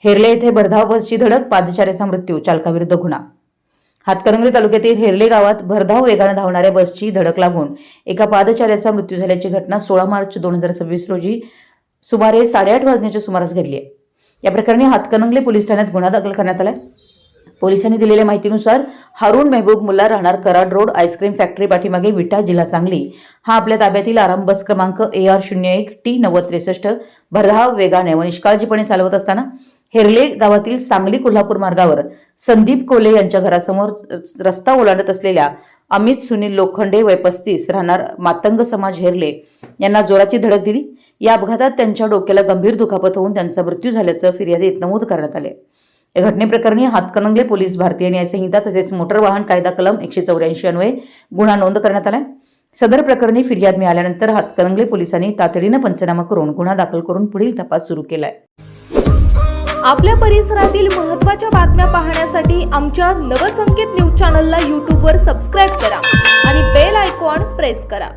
हेरले येथे भरधाव बसची धडक, पादचाऱ्याचा मृत्यू, चालकाविरुद्ध गुन्हा। हातकणंगले तालुक्यातील हेरले गावात भरधाव वेगाने धावणाऱ्या बसची धडक लागून एका पादचाऱ्याचा मृत्यू झाल्याची घटना 16 मार्च 2026 रोजी सुमारे 8:30 वाजण्याच्या सुमारास घडली आहे। या प्रकरणी हातकणंगले पोलीस ठाण्यात गुन्हा दाखल करण्यात आला। पोलिसांनी दिलेल्या माहितीनुसार हारून मेहबूब मुल्ला राहणार कराड रोड आईस्क्रीम फॅक्टरी पाठीमागे विटा जिल्हा सांगली हा आपल्या ताब्यातील आराम बस क्रमांक AR01 T9063 भरधाव वेगाने व निष्काळजीपणे चालवत असताना हेरले गावातील सांगली कोल्हापूर मार्गावर संदीप कोले यांच्या घरासमोर रस्ता ओलांडत असलेल्या अमित सुनील लोखंडे वय 35 राहणार मातंग समाज हेरले यांना जोराची धडक दिली। या अपघातात त्यांच्या डोक्याला गंभीर दुखापत होऊन त्यांचा मृत्यू झाल्याचं फिर्यादीत नमूद करण्यात आले। या घटनेप्रकरणी हातकणंगले पोलीस भारतीय न्याय संहिता तसेच मोटर वाहन कायदा कलम 184 अन्वये गुन्हा नोंद करण्यात आला। सदर प्रकरणी फिर्याद मिळाल्यानंतर हातकणंगले पोलिसांनी तातडीने पंचनामा करून गुन्हा दाखल करून पुढील तपास सुरू केलाय। आपल्या परिसरातील महत्त्वाच्या बातम्या पाहण्यासाठी आमच्या नवसंकेत न्यूज चॅनलला YouTube वर सबस्क्राइब करा आणि बेल आयकॉन प्रेस करा।